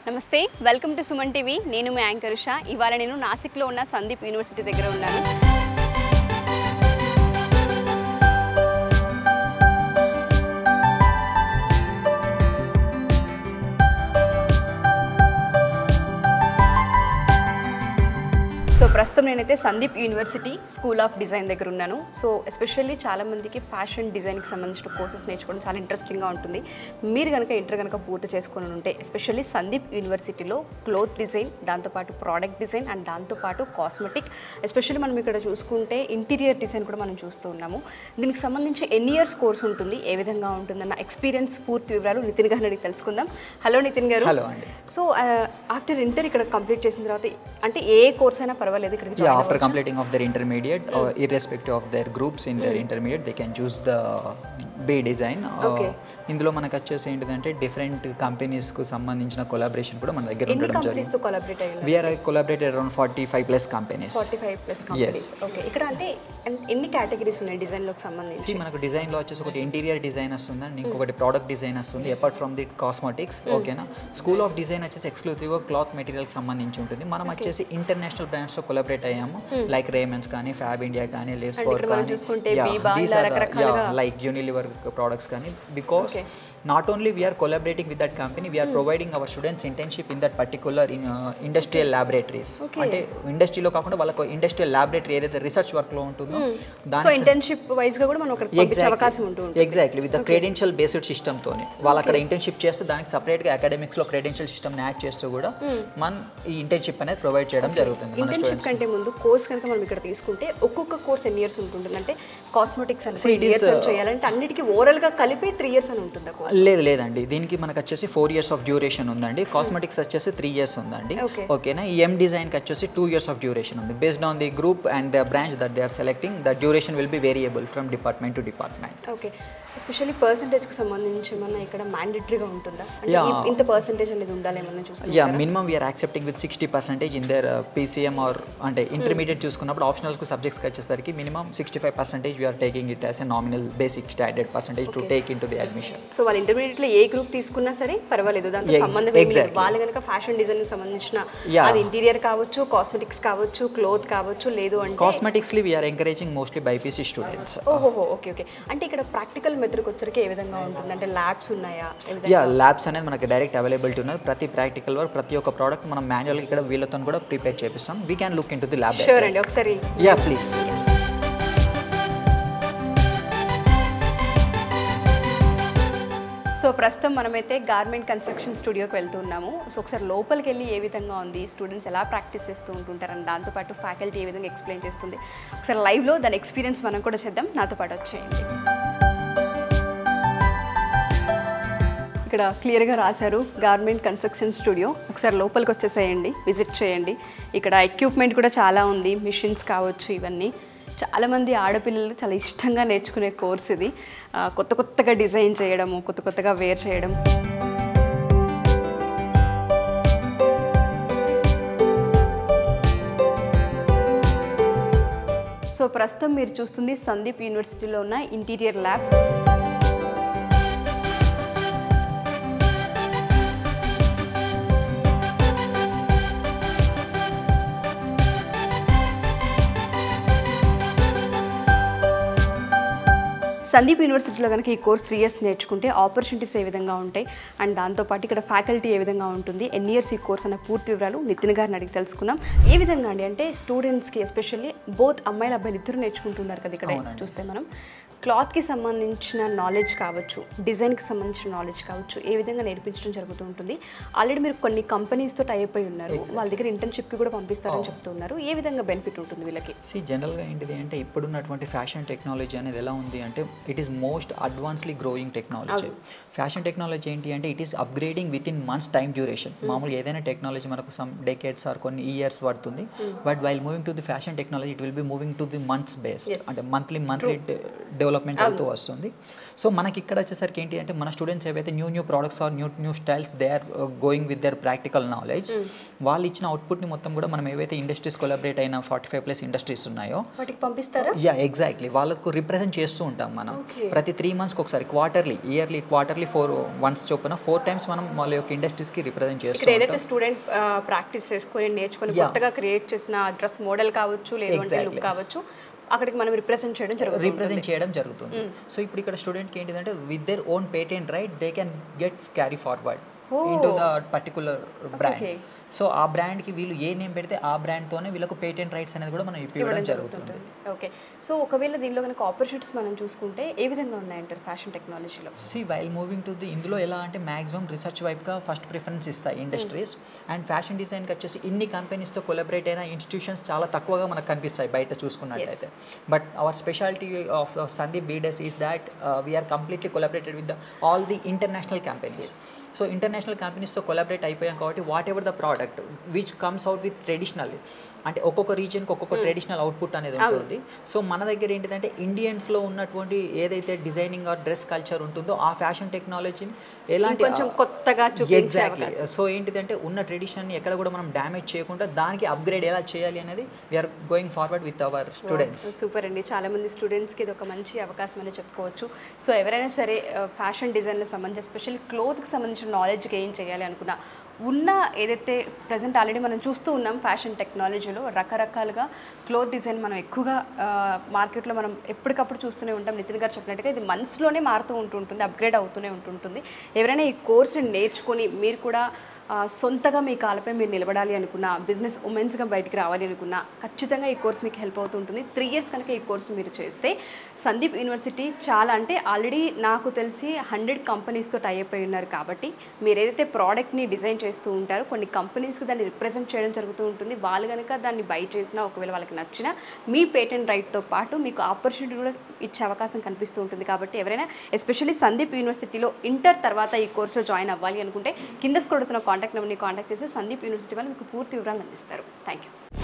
నమస్తే, welcome to Suman TV. నేను మీ anchor Usha. ఇవాళ నేను నాసిక్లో ఉన్న సందీప్ యూనివర్సిటీ దగ్గర ఉన్నాను. సో ప్రస్తుతం నేనైతే Sandeep university school of design దగ్గర ఉన్నాను. సో ఎస్పెషల్లీ చాలామందికి ఫ్యాషన్ డిజైన్కి సంబంధించిన కోర్సెస్ నేర్చుకోవడం చాలా ఇంట్రెస్టింగ్గా ఉంటుంది. మీరు కనుక ఇంటర్ కనుక పూర్తి చేసుకొని ఉంటే ఎస్పెషల్లీ సందీప్ యూనివర్సిటీలో క్లోత్ డిజైన్, దాంతోపాటు ప్రోడక్ట్ డిజైన్ అండ్ దాంతోపాటు కాస్మెటిక్, ఎస్పెషల్లీ మనం ఇక్కడ చూసుకుంటే ఇంటీరియర్ డిజైన్ కూడా మనం చూస్తూ ఉన్నాము. దీనికి సంబంధించి ఎన్ని ఇయర్స్ కోర్స్ ఉంటుంది, ఏ విధంగా ఉంటుందన్న ఎక్స్పీరియన్స్ పూర్తి వివరాలు నితిన్ గారిని అడిగి తెలుసుకుందాం. హలో నితిన్ గారు. హలో అండి. సో ఆఫ్టర్ ఇంటర్ ఇక్కడ కంప్లీట్ చేసిన తర్వాత అంటే ఏ కోర్స్ అయినా పర్వాలేదు ఇక్కడికి? After completing of their intermediate or irrespective of their groups in their intermediate, they can choose the B design. ఇందులో మనకు వచ్చేసి ఏంటంటే డిఫరెంట్ కంపెనీస్ కు సంబంధించిన కొలాబరేషన్ కూడా మన దగ్గర ఉండడం జరిగింది. We are collaborated around 45 plus companies. 45 plus companies. Okay. ఇక్కడ అంటే ఎన్ని కేటగిరీస్ ఉన్నాయి డిజైన్ లోకి సంబంధించి? మనకు డిజైన్ లో వచ్చేసి ఒకటి ఇంటీరియర్ డిజైన్ వస్తుంది అండ్ ఇంకొకటి ప్రోడక్ట్ డిజైన్ వస్తుంది. Apart from the cosmetics. ఓకేనా. స్కూల్ ఆఫ్ డిజైన్ వచ్చేసి ఎక్స్క్లూజివ్ గా క్లాత్ మెటీరియల్ సంబంధించి ఉంటుంది. మనం వచ్చేసి ఇంటర్నేషనల్ బ్రాండ్స్ తో కొలాబరేట్ అయ్యాము. లైక్ రేమన్స్ కానీ, ఫ్యాబ్ ఇండియా కానీ, లేస్ ఫోర్ కానీ, లైక్ యూనిలివర్ products కానీ. Because not only we are collaborating with that company, we are providing our students internship in that particular industrial laboratories. అంటే ఇండస్ట్రీలో కాకుండా వాళ్ళకు ఇండస్ట్రియల్ లాబొరేటరీ ఏదైతే రీసెర్చ్ వర్క్ లో ఉంటుందో సో ఇంటర్న్షిప్ వైస్ గా కూడా మనం అక్కడ పంపించే అవకాశం ఉంటుంది. Exactly with the credential based system తోని వాళ్ళు అక్కడ ఇంటర్న్షిప్ చేస్తే దానికి సెపరేట్ గా అకాడమిక్స్ లో క్రెడెన్షియల్ సిస్టమ్ ని యాడ్ చేస్తూ కూడా మనం ఈ ఇంటర్న్షిప్ అనేది ప్రొవైడ్ చేయడం జరుగుతుంది. ఇంటర్న్షిప్ కంటే ముందు కోర్స్ కనుక మనం ఇక్కడ తీసుకుంటే ఒక్కొక్క కోర్స్ ఎన్ని ఇయర్స్ ఉంటుంది? అంటే కాస్మెటిక్స్ అంటే 3 ఇయర్స్ చేయాలంటే అన్నిటికీ ఓవరాల్ గా కలిపి 3 ఇయర్స్ అని ఉంటుందా కోర్స్? లేదండి, దీనికి మనకు వచ్చేసి 4 years ఆఫ్ డ్యూరేషన్ ఉందండి. కాస్మెటిక్స్ వచ్చేసి 3 years ఉందండి. ఓకేనా. ఈ ఎం డిజైన్ కి వచ్చేసి 2 years ఆఫ్ డ్యూరేషన్ ఉంది. Based on the group and the branch that they are selecting, the duration will be variable from department to department. Okay. Especially percentage కి సంబంధించి ఏమన్నా ఇక్కడ మ్యాండేటరీగా ఉంటుందా? అంటే ఇంత పర్సెంటేజ్ అనేది ఉండాలి ఏమన్నా చూస్తారా? Minimum we are accepting with 60% in their PCM or అంటే ఇంటర్మీడియట్ చూసుకున్నప్పుడు ఆప్షనల్స్ కు సబ్జెక్ట్స్ కి వచ్చేసరికి minimum 65% we are taking it as a nominal basic standard percentage to take in to the admission. So వాళ్ళు ఇంటర్మీడియట్ లో ఏ గ్రూప్ తీసుకున్నా సరే పర్వాలేదు, దాంతో సంబంధం ఏమీ లేదు. వాళ్ళు కనుక ఫ్యాషన్ డిజైన్ కి సంబంధించిన అది ఇంటీరియర్ కావచ్చు, కాస్మెటిక్స్ కావచ్చు, క్లోత్ కావచ్చు, లేదు అంటే కాస్మెటిక్స్ లి we are encouraging mostly BiPC students. ఓహో, ఓకే. అంటే ఇక్కడ ప్రాక్టికల్ మెథడ్ కి వచ్చరికి ఏ విధంగా ఉంటుంది? అంటే ల్యాబ్స్ ఉన్నాయా? ల్యాబ్స్ అనేది మనకి డైరెక్ట్ అవైలబిలిటీ ఉన్నది. ప్రతి ప్రాక్టికల్ వర్క్, ప్రతి ఒక్క ప్రోడక్ట్ మనం మాన్యువల్ ఇక్కడ వీళ్ళతో కూడా ప్రిపేర్ చేపిస్తాం. We can look in to the lab. Sure అండి, ఒకసారి ప్లీజ్. సో ప్రస్తుతం మనమైతే గార్మెంట్ కన్స్ట్రక్షన్ స్టూడియోకి వెళ్తున్నాము. సో ఒకసారి లోపలికి వెళ్ళి ఏ విధంగా ఉంది, స్టూడెంట్స్ ఎలా ప్రాక్టీస్ చేస్తూ ఉంటుంటారని, దాంతోపాటు ఫ్యాకల్టీ ఏ విధంగా ఎక్స్ప్లెయిన్ చేస్తుంది, ఒకసారి లైవ్లో దాని ఎక్స్పీరియన్స్ మనం కూడా చేద్దాం. నాతో పాటు వచ్చేయండి. ఇక్కడ క్లియర్గా రాశారు గార్మెంట్ కన్స్ట్రక్షన్ స్టూడియో. ఒకసారి లోపలికి వచ్చేసేయండి, విజిట్ చేయండి. ఇక్కడ ఎక్విప్మెంట్ కూడా చాలా ఉంది, మిషన్స్ కావచ్చు, ఇవన్నీ చాలామంది ఆడపిల్లలు చాలా ఇష్టంగా నేర్చుకునే కోర్స్ ఇది. కొత్తగా డిజైన్ చేయడము, కొత్తగా వేర్ చేయడం. సో ప్రస్తుతం మీరు చూస్తుంది సందీప్ యూనివర్సిటీలో ఉన్న ఇంటీరియర్ ల్యాబ్. సందీప్ యూనివర్సిటీలో కనుక ఈ కోర్స్ 3 years నేర్చుకుంటే ఆపర్చునిటీస్ ఏ విధంగా ఉంటాయి అండ్ దాంతోపాటు ఇక్కడ ఫ్యాకల్టీ ఏ విధంగా ఉంటుంది, ఎన్ని ఇయర్స్ ఈ కోర్స్ అనే పూర్తి వివరాలు నితిన్ గారిని అడిగి తెలుసుకుందాం. ఏ విధంగా అండి అంటే స్టూడెంట్స్కి ఎస్పెషల్లీ బోత్ అమ్మాయిలు అబ్బాయిలు ఇద్దరు నేర్చుకుంటున్నారు కదా. ఇక్కడ చూస్తే మనం క్లాత్కి సంబంధించిన నాలెడ్జ్ కావచ్చు, డిజైన్కి సంబంధించిన నాలెడ్జ్ కావచ్చు, ఏ విధంగా నేర్పించడం జరుగుతూ ఉంటుంది. ఆల్రెడీ మీరు కొన్ని కంపెనీస్తో టైప్ అయి ఉన్నారు, వాళ్ళ దగ్గర ఇంటర్న్షిప్కి కూడా పంపిస్తారని చెప్తున్నారు. ఏ విధంగా బెనిఫిట్ ఉంటుంది వీళ్ళకి? జనరల్గా ఏంటిది అంటే ఇప్పుడున్నటువంటి ఫ్యాషన్ టెక్నాలజీ అనేది ఎలా ఉంది అంటే it is most advancely growing technology. Fashion technology ఏంటి అంటే it is upgrading with in months time duration. మామూలుగా ఏదైనా టెక్నాలజీ మనకు సమ్ డెకేడ్స్ ఆర్ కొన్ని ఇయర్స్ పడుతుంది. But while moving to the fashion technology it will be moving to the months based, అంటే monthly development అవుతూ వస్తుంది. సో మనకి ఇక్కడ వచ్చేసరికి ఏంటి అంటే మన స్టూడెంట్స్ ఏవైతే new products or new styles they are going with their practical knowledge, వాళ్ళు ఇచ్చిన అవుట్పుట్ని మొత్తం కూడా మనం ఏవైతే ఇండస్ట్రీస్ కొలాబరేట్ అయిన 45+ ఇండస్ట్రీస్ ఉన్నాయో వాటికి పంపిస్తారా? ఎగ్జాక్ట్లీ వాళ్ళకు రిప్రజెంట్ చేస్తూ ఉంటాం మనం. ప్రతి 3 months ఒకసారి ఇయర్లీ ఇయర్లీ వన్స్ చొప్పున 4 times మనం వాళ్ళ యొక్క ఇండస్ట్రీస్కి రిప్రజెంట్ ఇక్కడ చేస్తాం. ఏదైతే స్టూడెంట్ ప్రాక్టీస్ చేసుకొని నేర్చుకొని కొత్తగా క్రియేట్ చేసిన డ్రెస్ మోడల్ కావచ్చు లేదంటే లుక్ కావచ్చు అక్కడికి మనం రిప్రజెంట్ చేయడం జరుగుతుంది. సో ఇప్పుడు ఇక్కడ స్టూడెంట్కి ఏంటిదంటే with their own patent right they can get carry forward into the particular brand. So ఆ బ్రాండ్కి వీళ్ళు ఏ నేమ్ పెడితే ఆ బ్రాండ్తోనే వీళ్ళకు పేటెంట్ రైట్స్ అనేది కూడా మనం ఇవ్వడం జరుగుతుంది. ఓకే, సో ఒకవేళ దీనిలో కనుక ఆపర్చునిటీస్ మనం చూసుకుంటే ఏ విధంగా ఉన్నాయంటారు ఫ్యాషన్ టెక్నాలజీలో? వైల్ మూవింగ్ టు ది ఇందులో ఎలా అంటే మ్యాక్సిమం రీసెర్చ్ వైపుగా ఫస్ట్ ప్రిఫరెన్స్ ఇస్తాయి ఇండస్ట్రీస్. అండ్ ఫ్యాషన్ డిజైన్కి వచ్చేసి ఇన్ని కంపెనీస్తో కొలాబరేట్ అయిన ఇన్స్టిట్యూషన్స్ చాలా తక్కువగా మనకు కనిపిస్తాయి బయట చూసుకున్నట్లయితే. But our speciality of Sandeep beads is that we are completely collaborated with all the international companies. So international కంపెనీస్తో కొలాబరేట్ అయిపోయాం కాబట్టి whatever the product which comes out with traditional అంటే ఒక్కొక్క రీజియన్కి ఒక్కొక్క ట్రెడిషనల్ అవుట్పుట్ అనేది ఉంటుంది. సో మన దగ్గర ఏంటిదంటే ఇండియన్స్లో ఉన్నటువంటి ఏదైతే డిజైనింగ్ ఆర్ డ్రెస్ కల్చర్ ఉంటుందో ఆ ఫ్యాషన్ టెక్నాలజీని ఎలాంటి కొంచెం కొత్తగా ఎగ్జాక్ట్లీ. సో ఏంటిదంటే ఉన్న ట్రెడిషన్ని ఎక్కడ కూడా మనం డ్యామేజ్ చేయకుండా దానికి అప్గ్రేడ్ ఎలా చేయాలి అనేది we are going forward with our students. Super అండి, చాలా మంది స్టూడెంట్స్కి ఇది ఒక మంచి అవకాశం అని చెప్పుకోవచ్చు. సో ఎవరైనా సరే ఫ్యాషన్ డిజైన్కి సంబంధించి ఎస్పెషల్లీ క్లోత్కి సంబంధించిన నాలెడ్జ్ గెయిన్ చేయాలి అనుకున్నా ఉన్న ఏదైతే ప్రజెంట్ ఆల్రెడీ మనం చూస్తూ ఉన్నాం ఫ్యాషన్ టెక్నాలజీలో రకరకాలుగా క్లోత్ డిజైన్ మనం ఎక్కువగా మార్కెట్లో మనం ఎప్పటికప్పుడు చూస్తూనే ఉంటాం. నితిన్ గారు చెప్పినట్టుగా ఇది మనసులోనే మారుతూ ఉంటుంటుంది, అప్గ్రేడ్ అవుతూనే ఉంటుంటుంది. ఎవరైనా ఈ కోర్సుని నేర్చుకొని మీరు కూడా సొంతగా మీ కాలపై మీరు నిలబడాలి అనుకున్నా, బిజినెస్ ఉమెన్స్గా బయటికి రావాలి అనుకున్నా ఖచ్చితంగా ఈ కోర్స్ మీకు హెల్ప్ అవుతూ ఉంటుంది. 3 years కనుక ఈ కోర్సు మీరు చేస్తే సందీప్ యూనివర్సిటీ చాలా అంటే ఆల్రెడీ నాకు తెలిసి 100 కంపెనీస్తో టైఅప్ అయి ఉన్నారు. కాబట్టి మీరు ఏదైతే ప్రోడక్ట్ని డిజైన్ చేస్తూ ఉంటారో కొన్ని కంపెనీస్కి దాన్ని రిప్రజెంట్ చేయడం జరుగుతూ ఉంటుంది. వాళ్ళు కనుక దాన్ని బై చేసినా ఒకవేళ వాళ్ళకి నచ్చినా మీ పేటెంట్ రైట్తో పాటు మీకు ఆపర్చునిటీ కూడా ఇచ్చే అవకాశం కనిపిస్తూ ఉంటుంది. కాబట్టి ఎవరైనా ఎస్పెషల్లీ సందీప్ యూనివర్సిటీలో ఇంటర్ తర్వాత ఈ కోర్సులో జాయిన్ అవ్వాలి అనుకుంటే కింద స్క్రోల్ అవుతున్న కాంటాక్ట్ నెంబర్ని కాంటాక్ట్ చేసి సందీప్ యూనివర్సిటీ వాళ్ళు మీకు పూర్తి వివరాలు అందిస్తారు. Thank you.